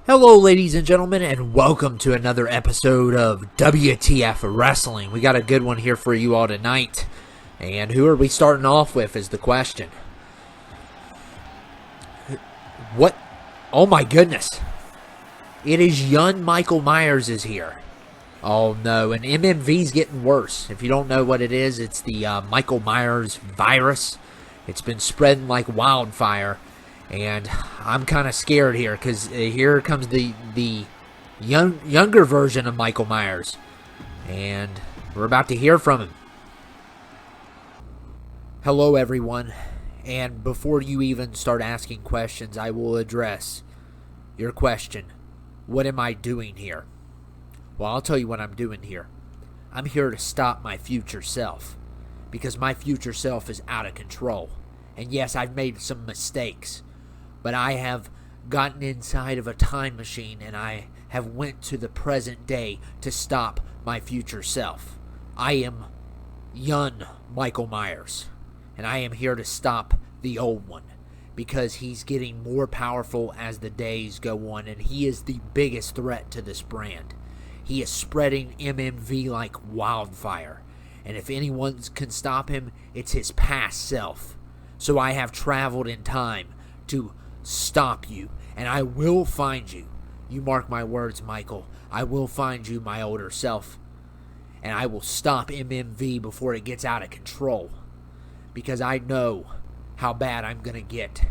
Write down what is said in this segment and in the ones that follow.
Hello, ladies and gentlemen, and welcome to another episode of WTF Wrestling. We got a good one here for you all tonight. And who are we starting off with is the question. What? Oh my goodness. It is young Michael Myers is here. Oh no, and MMV's getting worse. If you don't know what it is, it's the Michael Myers virus. It's been spreading like wildfire. And I'm kind of scared here because here comes the younger version of Michael Myers. And we're about to hear from him. Hello, everyone. And before you even start asking questions, I will address your question. What am I doing here? Well, I'll tell you what I'm doing here. I'm here to stop my future self. Because my future self is out of control. And yes, I've made some mistakes. But I have gotten inside of a time machine and I have went to the present day to stop my future self. I am young Michael Myers. And I am here to stop the old one. Because he's getting more powerful as the days go on. And he is the biggest threat to this brand. He is spreading MMV like wildfire. And if anyone can stop him, it's his past self. So I have traveled in time to stop you, and I will find you. You mark my words, Michael. I will find you, my older self, and I will stop MMV before it gets out of control, because I know how bad I'm going to get,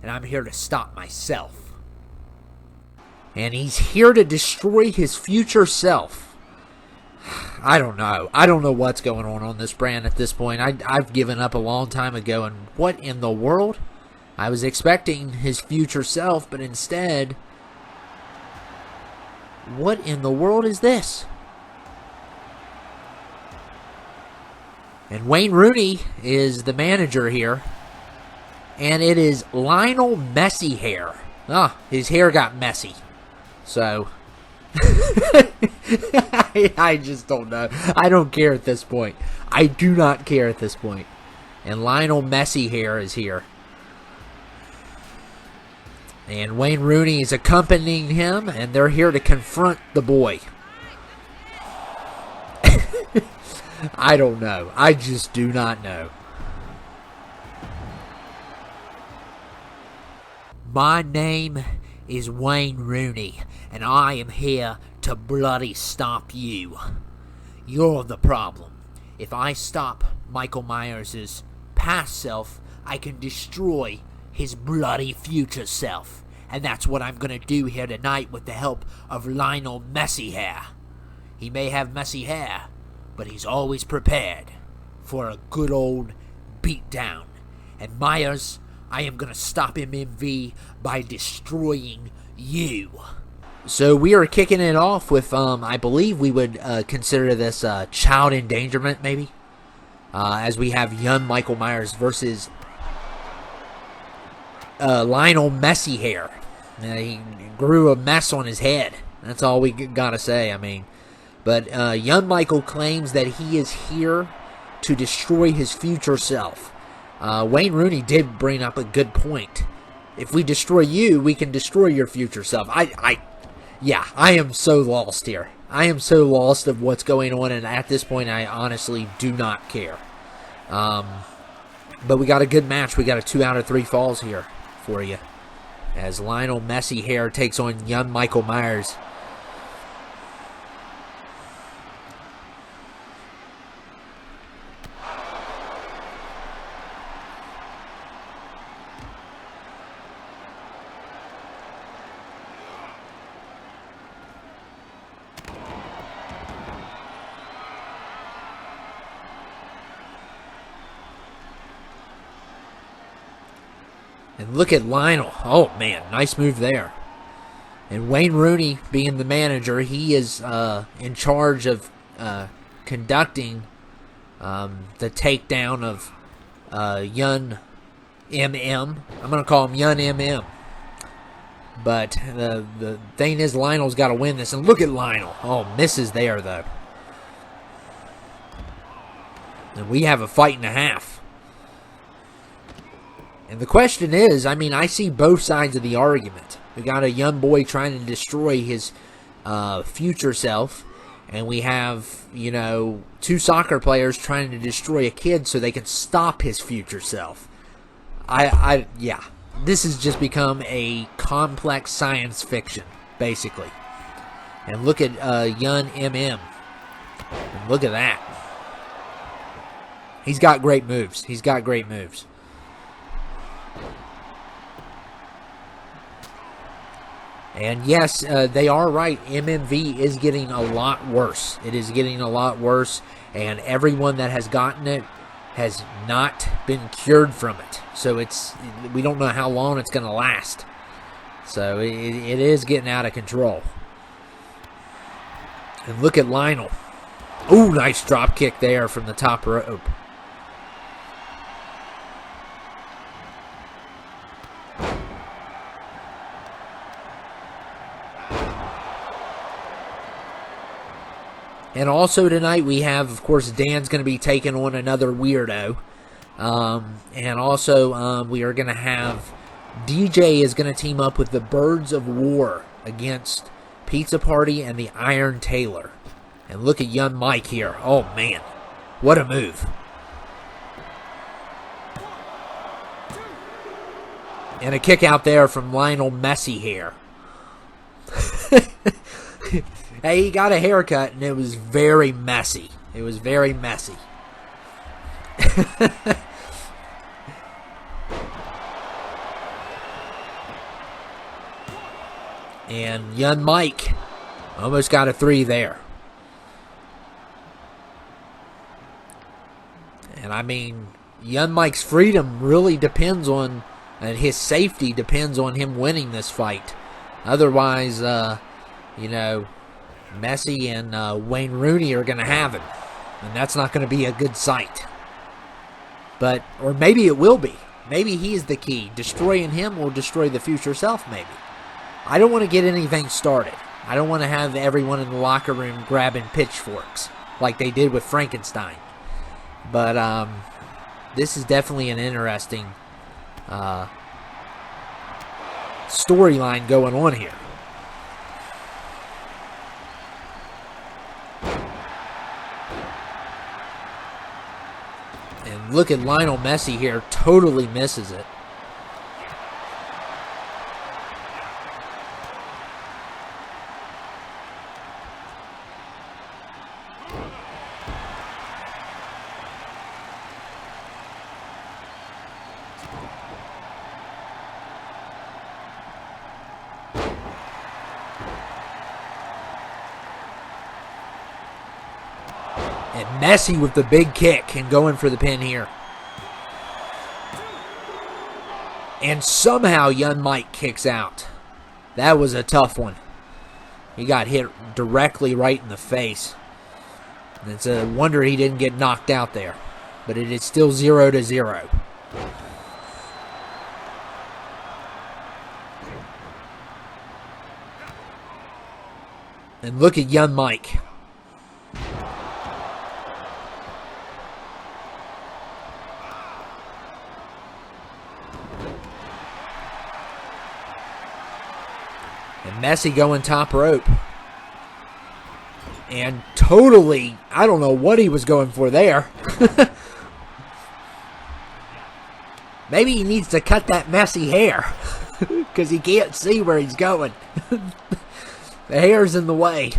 and I'm here to stop myself. And he's here to destroy his future self. I don't know. I don't know what's going on this brand at this point. I've given up a long time ago, and what in the world? I was expecting his future self, but instead, what in the world is this? And Wayne Rooney is the manager here, and it is Lionel Messy Hair. His hair got messy. So, I just don't know. I don't care at this point. I do not care at this point. And Lionel Messy Hair is here. And Wayne Rooney is accompanying him, and they're here to confront the boy. I don't know. I just do not know. My name is Wayne Rooney, and I am here to bloody stop you. You're the problem. If I stop Michael Myers' past self, I can destroy his bloody future self. And that's what I'm going to do here tonight with the help of Lionel Messy Hair. He may have messy hair, but he's always prepared for a good old beatdown. And Myers, I am going to stop MMV by destroying you. So we are kicking it off with, I believe we would consider this child endangerment, maybe. As we have young Michael Myers versus Lionel Messy Hair. He grew a mess on his head. That's all we gotta say. I mean, but young Michael claims that he is here to destroy his future self. Wayne Rooney did bring up a good point. If we destroy you, we can destroy your future self. I am so lost here. I am so lost of what's going on, and at this point, I honestly do not care. But we got a good match. We got a 2 out of 3 falls here for you, as Lionel Messy Hair takes on young Michael Myers. And look at Lionel. Oh, man. Nice move there. And Wayne Rooney, being the manager, he is in charge of conducting the takedown of Young MM. I'm going to call him Young MM. But the thing is, Lionel's got to win this. And look at Lionel. Oh, misses there, though. And we have a fight and a half. And the question is, I mean, I see both sides of the argument. We got a young boy trying to destroy his future self, and we have, you know, two soccer players trying to destroy a kid so they can stop his future self. Yeah, this has just become a complex science fiction, basically. And look at Yun MM. And look at that. He's got great moves. He's got great moves. And yes, they are right. MMV is getting a lot worse. It is getting a lot worse. And everyone that has gotten it has not been cured from it. So we don't know how long it's going to last. So it is getting out of control. And look at Lionel. Ooh, nice drop kick there from the top rope. And also tonight we have, of course, Dan's going to be taking on another weirdo. And also we are going to have DJ is going to team up with the Birds of War against Pizza Party and the Iron Tailor. And look at young Mike here. Oh, man. What a move. And a kick out there from Lionel Messi here. Hey, he got a haircut, and it was very messy. It was very messy. And young Mike almost got a 3 there. And I mean, young Mike's freedom really depends on, and his safety depends on him winning this fight. Otherwise, you know, Messi and Wayne Rooney are going to have him. And that's not going to be a good sight. But, or maybe it will be. Maybe he's the key. Destroying him will destroy the future self, maybe. I don't want to get anything started. I don't want to have everyone in the locker room grabbing pitchforks like they did with Frankenstein. But this is definitely an interesting storyline going on here. And look at Lionel Messi here, totally misses it. And Messi with the big kick and going for the pin here. And somehow young Mike kicks out. That was a tough one. He got hit directly right in the face. And it's a wonder he didn't get knocked out there. But it is still 0-0. And look at young Mike. And Messi going top rope. And totally, I don't know what he was going for there. Maybe he needs to cut that Messi hair. Because he can't see where he's going. The hair's in the way.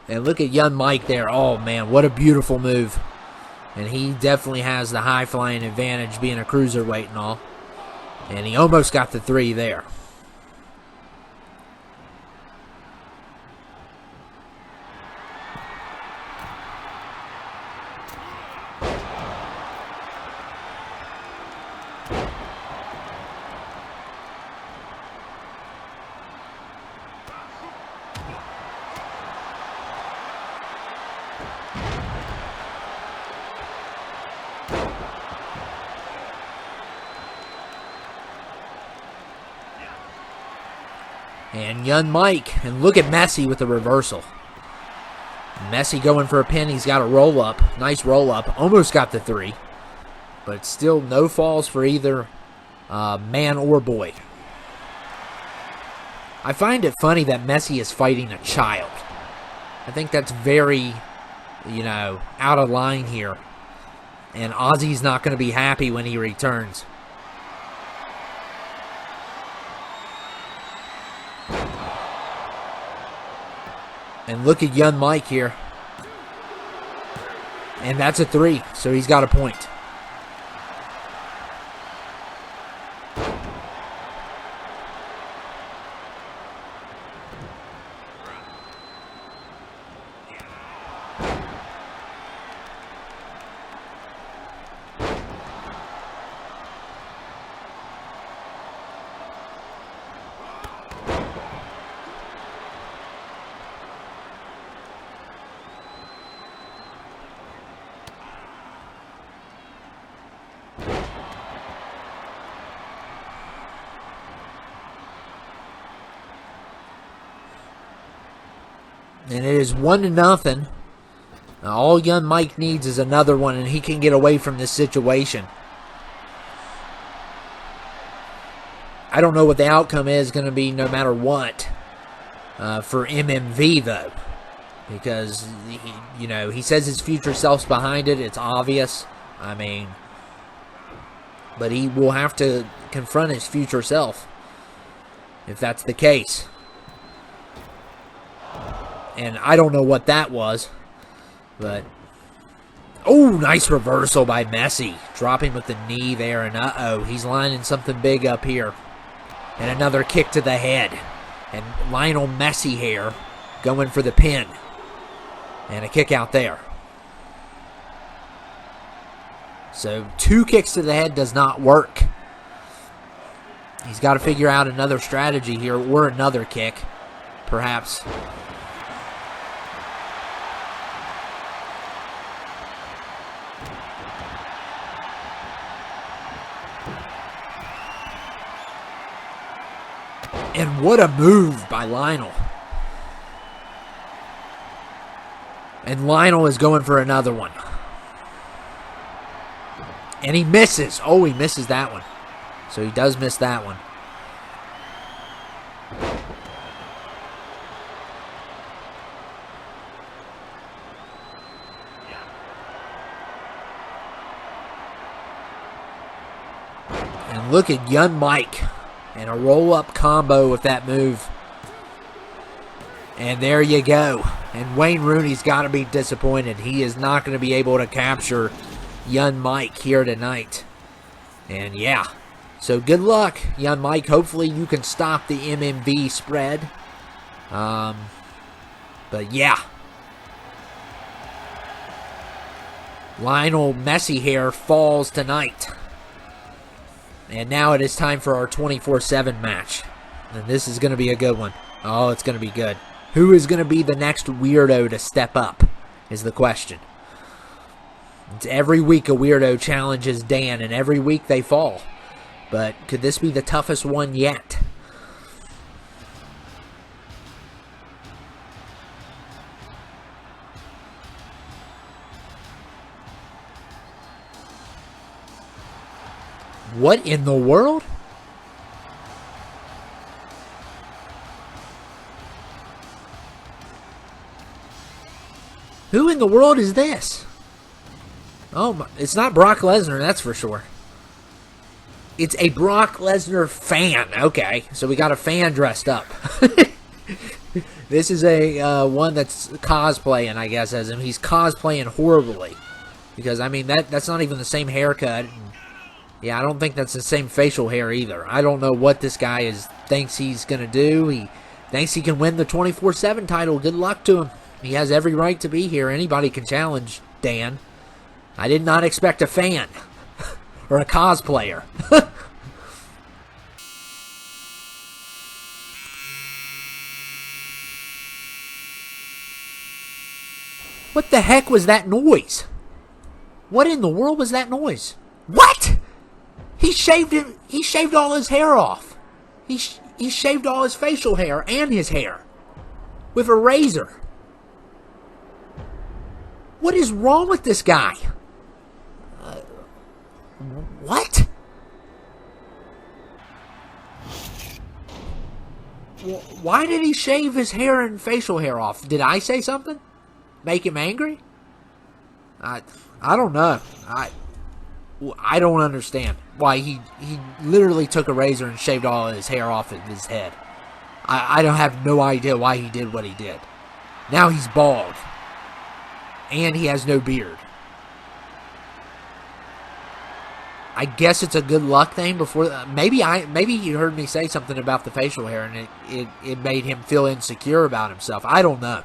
And look at young Mike there. Oh, man, what a beautiful move. And he definitely has the high-flying advantage being a cruiserweight and all. And he almost got the 3 there. And young Mike, and look at Messi with the reversal. Messi going for a pin. He's got a roll up. Nice roll up. Almost got the 3. But still no falls for either man or boy. I find it funny that Messi is fighting a child. I think that's very, out of line here. And Ozzy's not going to be happy when he returns. And look at young Mike here. And that's a 3, so he's got a point. And it is 1-0. All young Mike needs is another one, and he can get away from this situation. I don't know what the outcome is going to be no matter what for MMV, though. Because, he says his future self's behind it. It's obvious. But he will have to confront his future self if that's the case. And I don't know what that was. But, oh, nice reversal by Messi. Dropping with the knee there. And uh-oh, he's lining something big up here. And another kick to the head. And Lionel Messi here going for the pin. And a kick out there. So 2 kicks to the head does not work. He's got to figure out another strategy here. Or another kick. Perhaps. And what a move by Lionel. And Lionel is going for another one. And he misses. Oh, he misses that one. So he does miss that one. And look at young Mike. And a roll-up combo with that move. And there you go. And Wayne Rooney's got to be disappointed. He is not going to be able to capture young Mike here tonight. And yeah. So good luck, young Mike. Hopefully you can stop the MMV spread. But yeah. Lionel Messi here falls tonight. And now it is time for our 24/7 match. And this is going to be a good one. Oh, it's going to be good. Who is going to be the next weirdo to step up is the question. It's every week a weirdo challenges Dan, and every week they fall. But could this be the toughest one yet? What in the world? Who in the world is this? Oh, it's not Brock Lesnar, that's for sure. It's a Brock Lesnar fan. Okay, so we got a fan dressed up. This is a one that's cosplaying, I guess, as him. He's cosplaying horribly. Because, that's not even the same haircut. Yeah, I don't think that's the same facial hair either. I don't know what this guy thinks he's going to do. He thinks he can win the 24/7 title. Good luck to him. He has every right to be here. Anybody can challenge Dan. I did not expect a fan or a cosplayer. What the heck was that noise? What in the world was that noise? What? He shaved all his hair off. He shaved all his facial hair and his hair with a razor. What is wrong with this guy? What? Why did he shave his hair and facial hair off? Did I say something? Make him angry? I don't know. I don't understand why he literally took a razor and shaved all of his hair off of his head. I don't have no idea why he did what he did. Now he's bald. And he has no beard. I guess it's a good luck thing. Maybe he heard me say something about the facial hair and it made him feel insecure about himself. I don't know.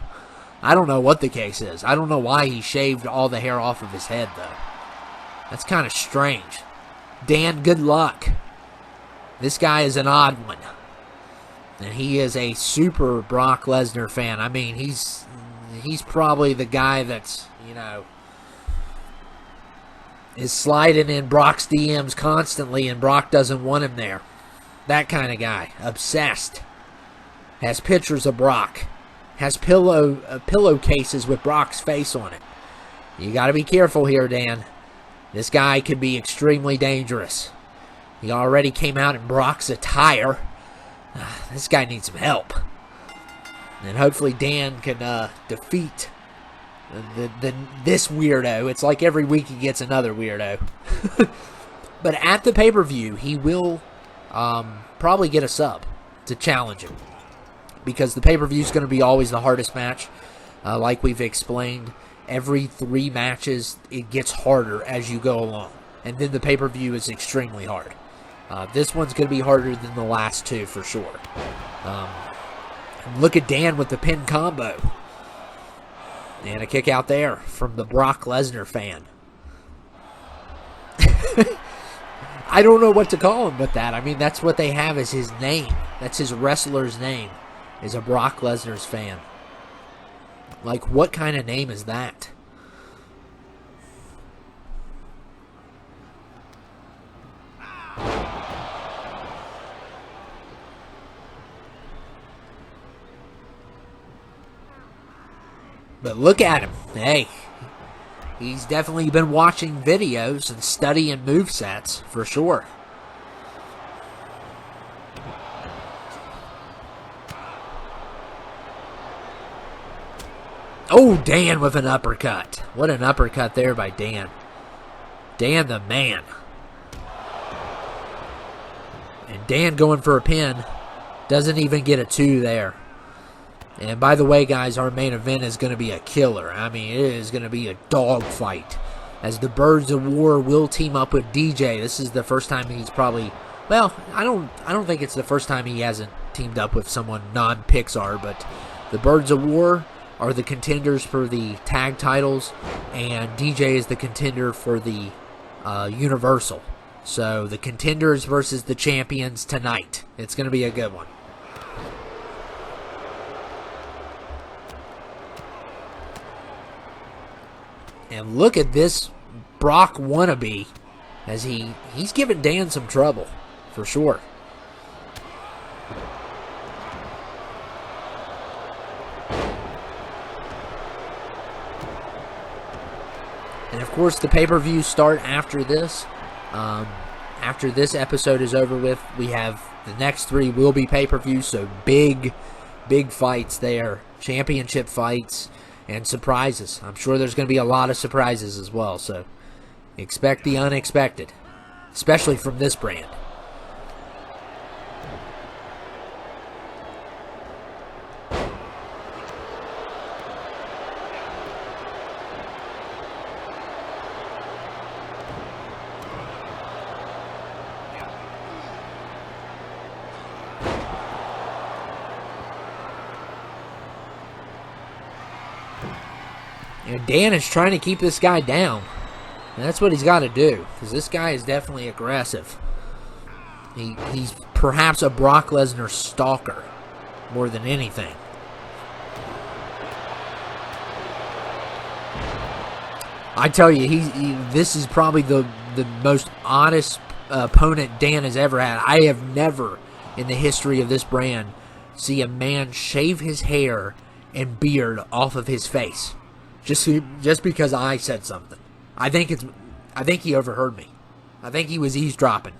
I don't know what the case is. I don't know why he shaved all the hair off of his head, though. That's kind of strange. Dan, good luck. This guy is an odd one. And he is a super Brock Lesnar fan. I mean, he's probably the guy that's, is sliding in Brock's DMs constantly and Brock doesn't want him there. That kind of guy. Obsessed. Has pictures of Brock. Has pillowcases with Brock's face on it. You got to be careful here, Dan. This guy could be extremely dangerous. He already came out in Brock's attire. This guy needs some help. And hopefully Dan can defeat this weirdo. It's like every week he gets another weirdo. But at the pay-per-view, he will probably get a sub to challenge him. Because the pay-per-view is going to be always the hardest match. Like we've explained, every 3 matches, it gets harder as you go along. And then the pay-per-view is extremely hard. This one's going to be harder than the last 2 for sure. Look at Dan with the pin combo. And a kick out there from the Brock Lesnar fan. I don't know what to call him with that. I mean, that's what they have as his name. That's his wrestler's name, is a Brock Lesnar's fan. Like, what kind of name is that? But look at him. Hey, he's definitely been watching videos and studying movesets for sure. Oh, Dan with an uppercut. What an uppercut there by Dan. Dan the man. And Dan going for a pin. Doesn't even get a 2 there. And by the way, guys, our main event is going to be a killer. I mean, it is going to be a dogfight. As the Birds of War will team up with DJ. This is the first time he's probably... Well, I don't think it's the first time he hasn't teamed up with someone non-Pixar. But the Birds of War are the contenders for the tag titles. And DJ is the contender for the Universal. So, the contenders versus the champions tonight. It's going to be a good one. And look at this Brock wannabe as he's giving Dan some trouble, for sure. And of course, the pay-per-views start after this. After this episode is over with, we have the next 3 will be pay-per-views, so big fights there. Championship fights. And surprises. I'm sure there's going to be a lot of surprises as well. So expect the unexpected. Especially from this brand. And Dan is trying to keep this guy down. And that's what he's got to do. Because this guy is definitely aggressive. He's perhaps a Brock Lesnar stalker. More than anything. I tell you, this is probably the most honest opponent Dan has ever had. I have never, in the history of this brand, see a man shave his hair and beard off of his face. Just because I said something. I think he overheard me. I think he was eavesdropping.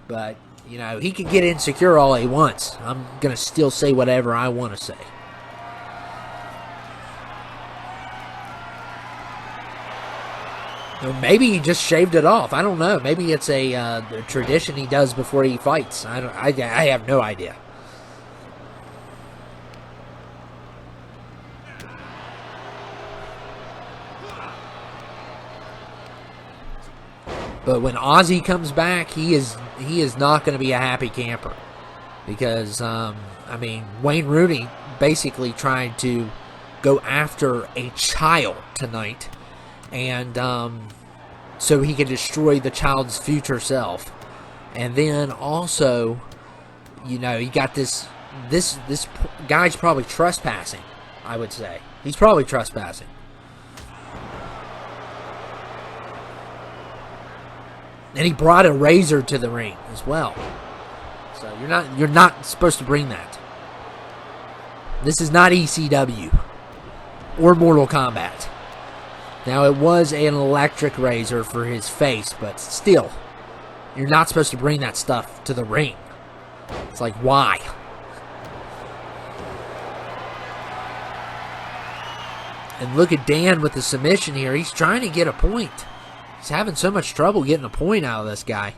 But, you know, he can get insecure all he wants. I'm going to still say whatever I want to say. Or maybe he just shaved it off. I don't know. Maybe it's a tradition he does before he fights. I have no idea. But when Ozzy comes back, he is not going to be a happy camper. Because, I mean, Wayne Rooney basically tried to go after a child tonight. And so he could destroy the child's future self. And then also, you know, you got this guy's probably trespassing, I would say. He's probably trespassing. And he brought a razor to the ring as well. So you're not supposed to bring that. This is not ECW or Mortal Kombat. Now it was an electric razor for his face, but still, you're not supposed to bring that stuff to the ring. It's like, why? And look at Dan with the submission here. He's trying to get a point. He's having so much trouble getting a point out of this guy.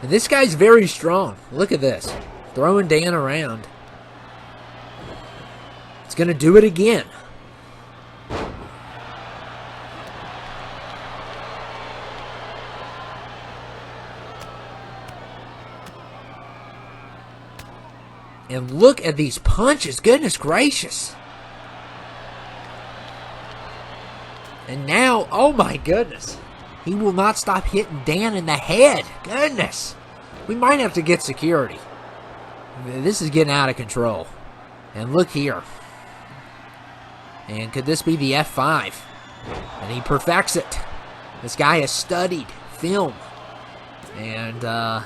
And this guy's very strong. Look at this. Throwing Dan around. It's going to do it again. And look at these punches. Goodness gracious. And now, oh my goodness. He will not stop hitting Dan in the head. Goodness. We might have to get security. This is getting out of control. And look here. And could this be the F5? And he perfects it. This guy has studied film. And a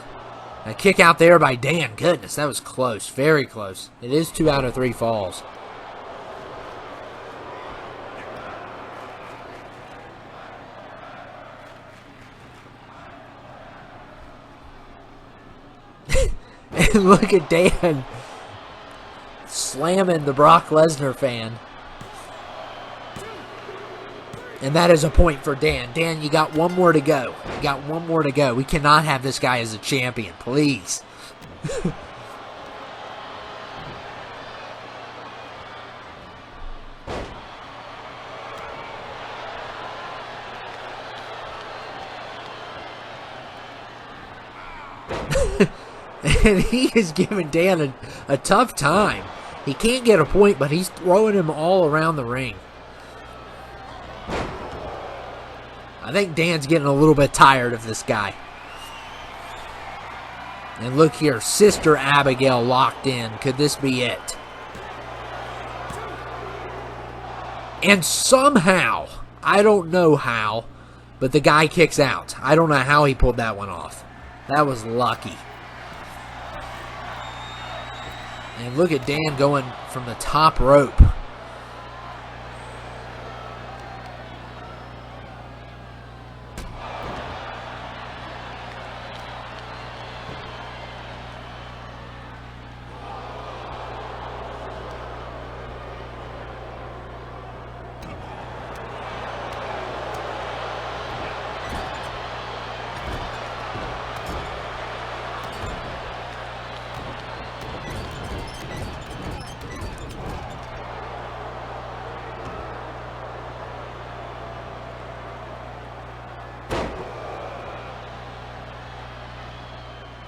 kick out there by Dan. Goodness, that was close. Very close. It is 2 out of 3 falls. And look at Dan slamming the Brock Lesnar fan. And that is a point for Dan. Dan, you got one more to go. You got one more to go. We cannot have this guy as a champion, please. And he is giving Dan a tough time. He can't get a point, but he's throwing him all around the ring. I think Dan's getting a little bit tired of this guy. And look here, Sister Abigail locked in. Could this be it? And somehow, I don't know how, but the guy kicks out. I don't know how he pulled that one off. That was lucky. And look at Dan going from the top rope.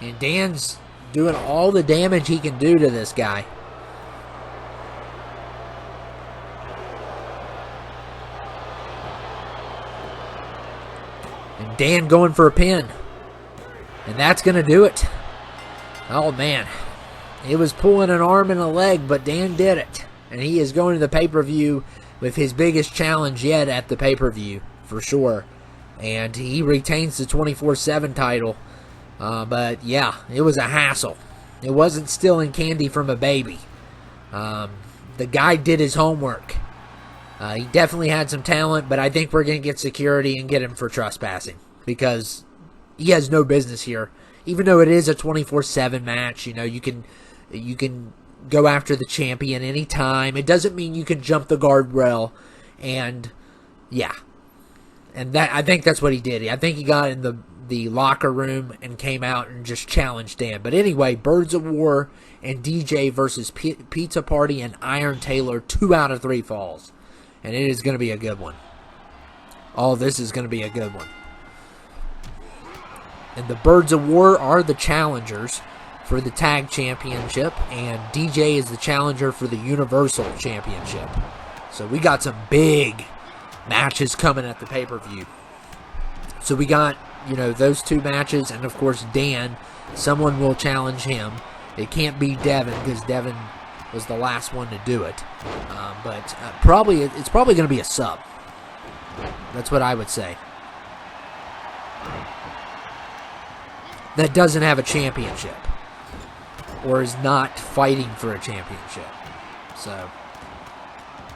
And Dan's doing all the damage he can do to this guy. And Dan going for a pin. And that's going to do it. Oh, man. It was pulling an arm and a leg, but Dan did it. And he is going to the pay-per-view with his biggest challenge yet at the pay-per-view, for sure. And he retains the 24/7 title. But, yeah, it was a hassle. It wasn't stealing candy from a baby. The guy did his homework. He definitely had some talent, but I think we're going to get security and get him for trespassing. Because he has no business here. Even though it is a 24/7 match, you know, you can go after the champion anytime. It doesn't mean you can jump the guardrail. And, yeah. And that, I think that's what he did. I think he got in the locker room and came out and just challenged Dan. But anyway, Birds of War and DJ versus Pizza Party and Iron Taylor, 2 out of 3 falls. And it is going to be a good one. All this is going to be a good one. And the Birds of War are the challengers for the Tag Championship, and DJ is the challenger for the Universal Championship. So we got some big matches coming at the pay-per-view. So we got, you know, those 2 matches, and of course Dan, someone will challenge him. It can't be Devin, because Devin was the last one to do it. But it's probably going to be a sub. That's what I would say. That doesn't have a championship, or is not fighting for a championship. So,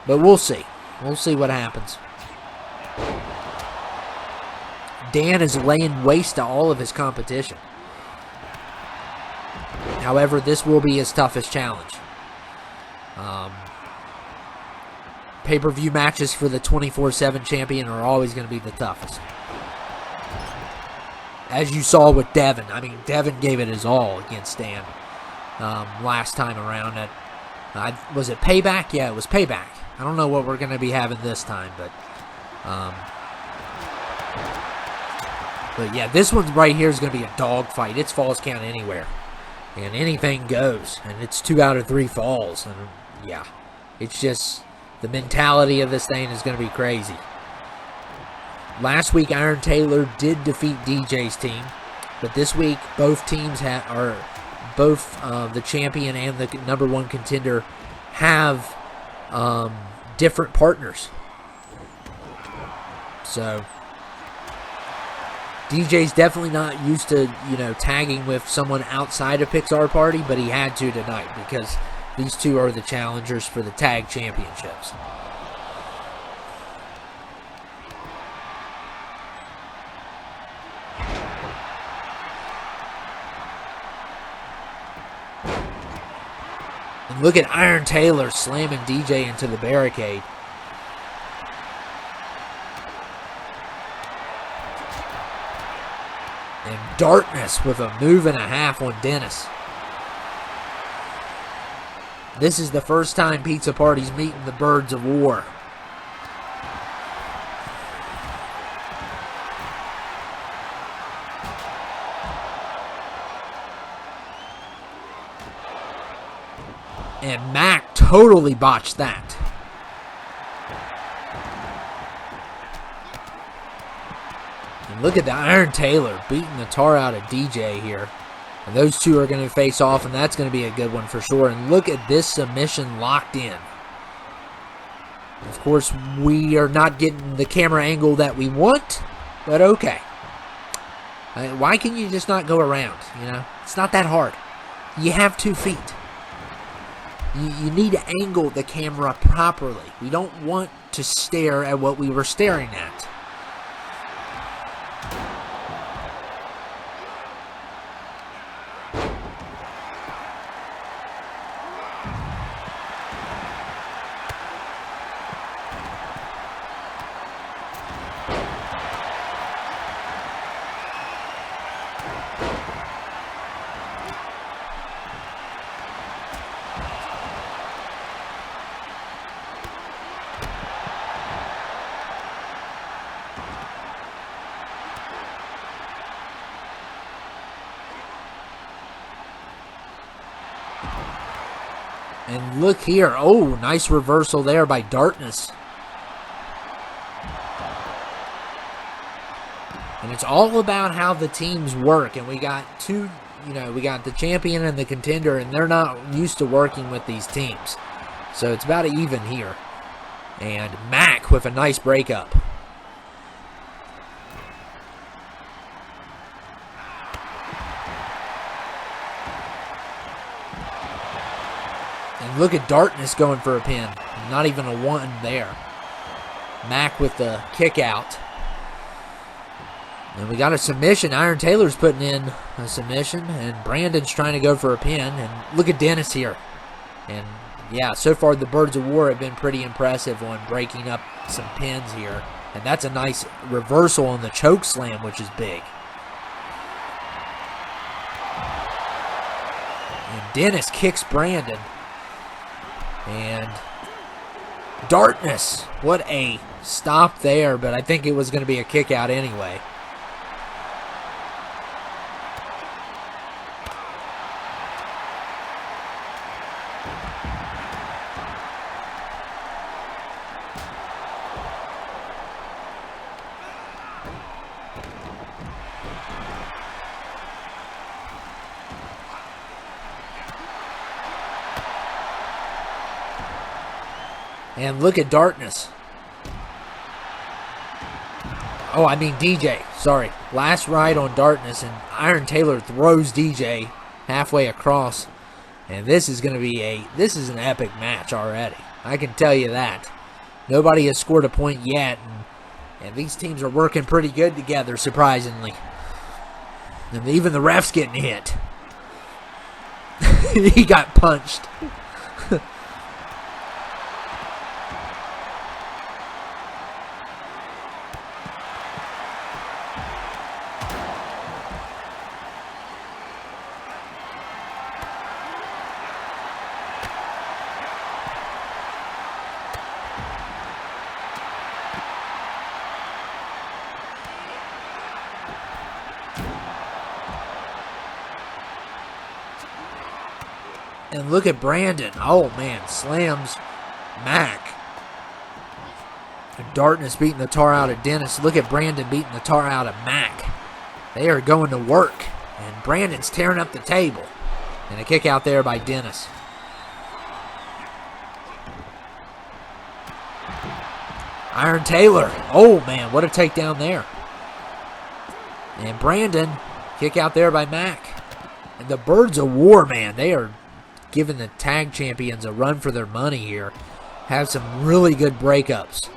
but we'll see. We'll see what happens. Dan is laying waste to all of his competition. However, this will be his toughest challenge. Pay-per-view matches for the 24/7 champion are always going to be the toughest. As you saw with Devin. I mean, Devin gave it his all against Dan last time around. Was it Payback? Yeah, it was Payback. I don't know what we're going to be having this time, but yeah, this one right here is going to be a dogfight. It's falls count anywhere, and anything goes, and it's 2 out of 3 falls, and yeah, it's just the mentality of this thing is going to be crazy. Last week, Iron Taylor did defeat DJ's team, but this week, both teams are both the champion and the #1 contender have different partners. So DJ's definitely not used to, you know, tagging with someone outside of Pixar Party, but he had to tonight because these 2 are the challengers for the tag championships. And look at Iron Taylor slamming DJ into the barricade. And Darkness with a move and a half on Dennis. This is the first time Pizza Party's meeting the Birds of War. And Mac totally botched that. And look at the Iron Taylor beating the tar out of DJ here. And those 2 are going to face off, and that's going to be a good one for sure. And look at this submission locked in. Of course, we are not getting the camera angle that we want, but okay. Why can you just not go around, you know? It's not that hard. You have 2 feet. You need to angle the camera properly. We don't want to stare at what we were staring at. And look here. Oh, nice reversal there by Darkness. And it's all about how the teams work. And we got 2, we got the champion and the contender, and they're not used to working with these teams. So it's about even here. And Mac with a nice breakup. And look at Darkness going for a pin. Not even a 1 there. Mac with the kick out. And we got a submission. Iron Taylor's putting in a submission. And Brandon's trying to go for a pin. And look at Dennis here. And yeah, so far the Birds of War have been pretty impressive on breaking up some pins here. And that's a nice reversal on the choke slam, which is big. And Dennis kicks Brandon. And Darkness, what a stop there, but I think it was going to be a kick out anyway. And look at Darkness. Oh, I mean DJ. Sorry. Last ride on Darkness, and Iron Taylor throws DJ halfway across. And this is going to be this is an epic match already. I can tell you that. Nobody has scored a point yet, and these teams are working pretty good together, surprisingly. And even the ref's getting hit. He got punched. And look at Brandon. Oh, man. Slams Mac. And Darkness beating the tar out of Dennis. Look at Brandon beating the tar out of Mac. They are going to work. And Brandon's tearing up the table. And a kick out there by Dennis. Iron Taylor. Oh, man. What a takedown there. And Brandon. Kick out there by Mac. And the Birds of War, man. They are giving the tag champions a run for their money here. Have some really good breakups.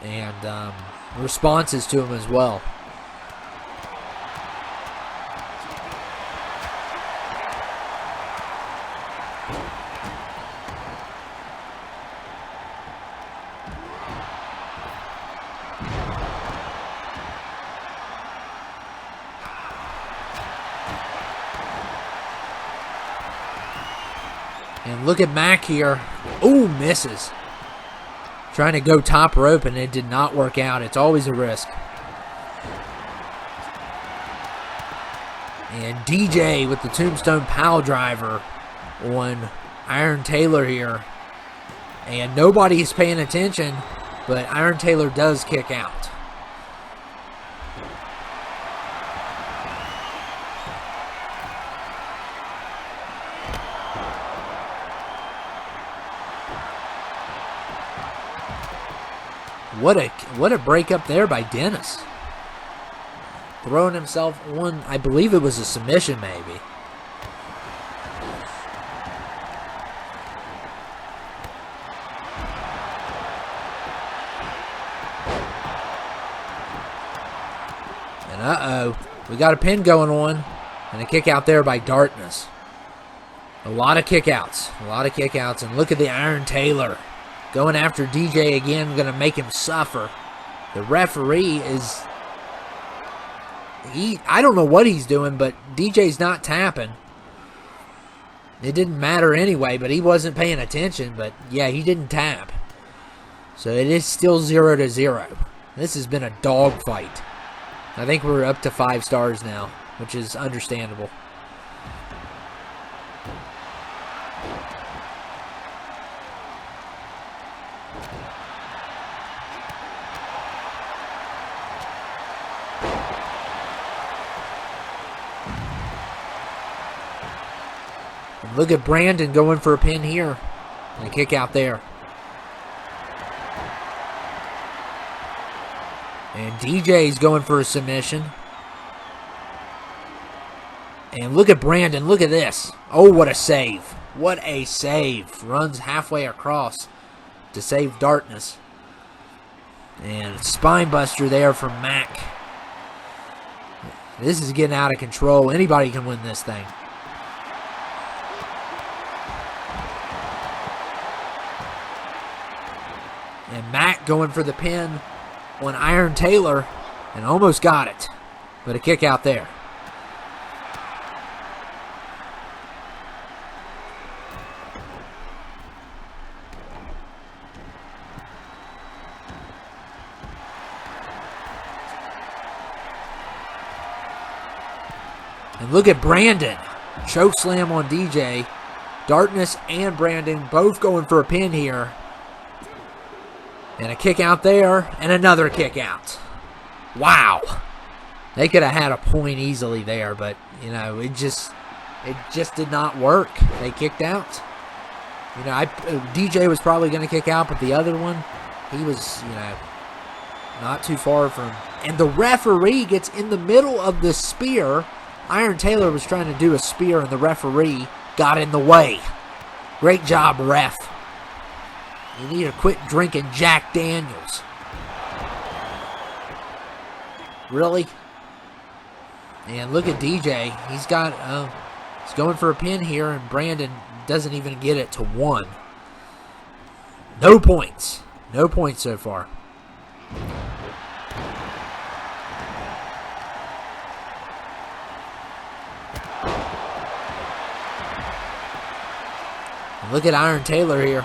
And responses to them as well. And look at Mac here. Ooh, misses. Trying to go top rope, and it did not work out. It's always a risk. And DJ with the Tombstone Pile Driver on Iron Taylor here. And nobody's paying attention, but Iron Taylor does kick out. What a breakup there by Dennis. Throwing himself on, I believe it was a submission maybe. And uh-oh, we got a pin going on. And a kick out there by Darkness. A lot of kickouts. And look at the Iron Taylor. Going after DJ again, going to make him suffer. The referee is... I don't know what he's doing, but DJ's not tapping. It didn't matter anyway, but he wasn't paying attention. But yeah, he didn't tap. So it is still 0-0. This has been a dog fight. I think we're up to 5 stars now, which is understandable. Look at Brandon going for a pin here. And a kick out there. And DJ's going for a submission. And look at Brandon. Look at this. Oh, what a save. What a save. Runs halfway across to save Darkness. And spine buster there from Mac. This is getting out of control. Anybody can win this thing. And Mac going for the pin on Iron Taylor and almost got it. But a kick out there. And look at Brandon. Choke slam on DJ. Darkness and Brandon both going for a pin here. And a kick out there. And another kick out. Wow. They could have had a point easily there. But, you know, it just did not work. They kicked out. You know, DJ was probably going to kick out. But the other one, he was, you know, not too far from. And the referee gets in the middle of the spear. Iron Taylor was trying to do a spear, and the referee got in the way. Great job, ref. You need to quit drinking Jack Daniels. Really? And look at DJ. He's going for a pin here, and Brandon doesn't even get it to 1. No points. No points so far. Look at Iron Taylor here.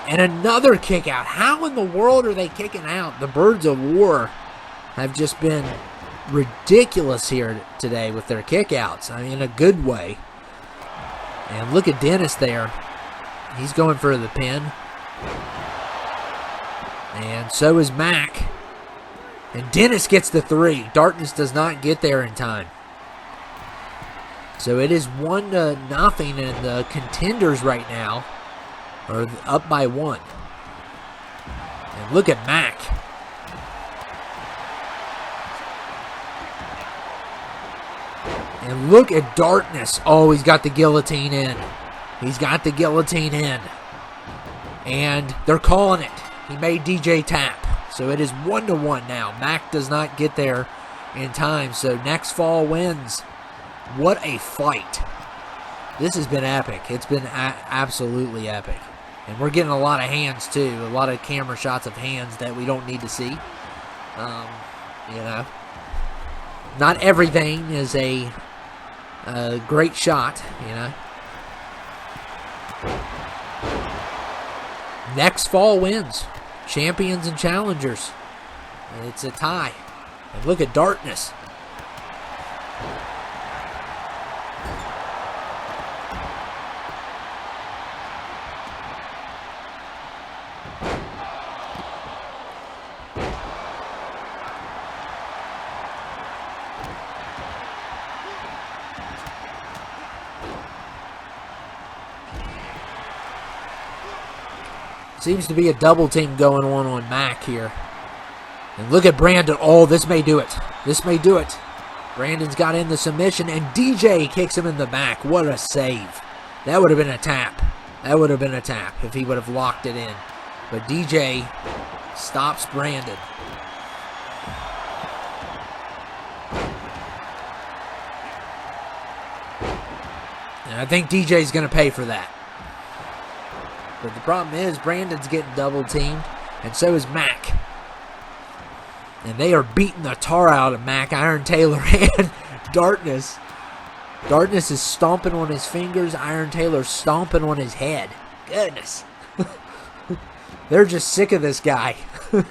And another kick out. How in the world are they kicking out? The Birds of War have just been ridiculous here today with their kick outs. I mean, in a good way. And look at Dennis there. He's going for the pin. And so is Mac. And Dennis gets the 3. Darkness does not get there in time. So it is 1-0, and the contenders right now are up by 1. And look at Mac. And look at Darkness. Oh, he's got the guillotine in. He's got the guillotine in. And they're calling it. He made DJ tap. So it is 1-1 now. Mac does not get there in time. So next fall wins. What a fight. This has been epic. It's been absolutely epic. And we're getting a lot of hands, too. A lot of camera shots of hands that we don't need to see. You know. Not everything is a great shot, you know. Next fall wins. Champions and challengers. And it's a tie. And look at Darkness. Seems to be a double team going on Mac here. And look at Brandon. Oh, this may do it. This may do it. Brandon's got in the submission, and DJ kicks him in the back. What a save. That would have been a tap. That would have been a tap if he would have locked it in. But DJ stops Brandon. And I think DJ's going to pay for that. But the problem is Brandon's getting double teamed, and so is Mac. And they are beating the tar out of Mac, Iron Taylor, and Darkness. Darkness is stomping on his fingers. Iron Taylor's stomping on his head. Goodness. They're just sick of this guy. And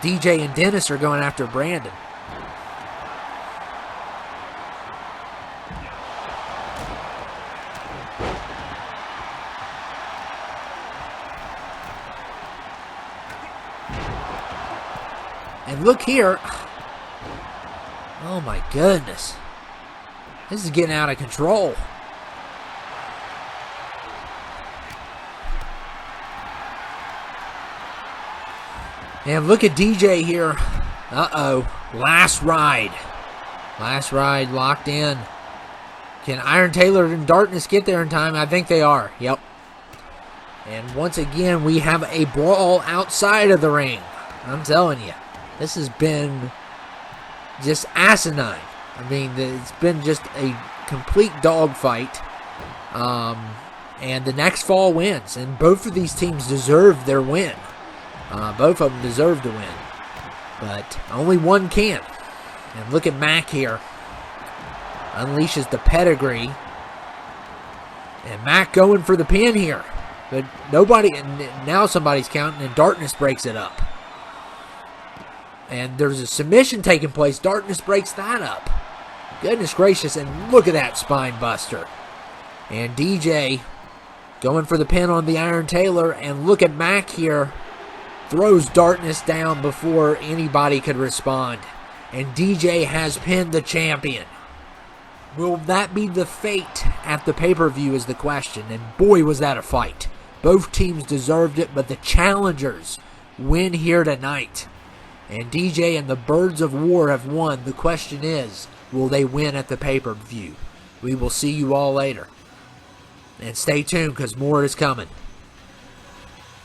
DJ and Dennis are going after Brandon. And look here. Oh my goodness. This is getting out of control. And look at DJ here. Uh-oh. Last ride. Last ride locked in. Can Iron Taylor and Darkness get there in time? I think they are. Yep. And once again, we have a brawl outside of the ring. I'm telling you, this has been just asinine. I mean, it's been just a complete dogfight. And the next fall wins. And both of these teams deserve their win. Both of them deserve to win. But only one can. And look at Mac here. Unleashes the pedigree. And Mac going for the pin here. But nobody, and now somebody's counting, and Darkness breaks it up. And there's a submission taking place. Darkness breaks that up. Goodness gracious, and look at that spine buster. And DJ going for the pin on the Iron Taylor, and look at Mac here. Throws Darkness down before anybody could respond. And DJ has pinned the champion. Will that be the fate at the pay-per-view is the question. And boy, was that a fight. Both teams deserved it, but the challengers win here tonight. And DJ and the Birds of War have won. The question is, will they win at the pay-per-view? We will see you all later. And stay tuned because more is coming.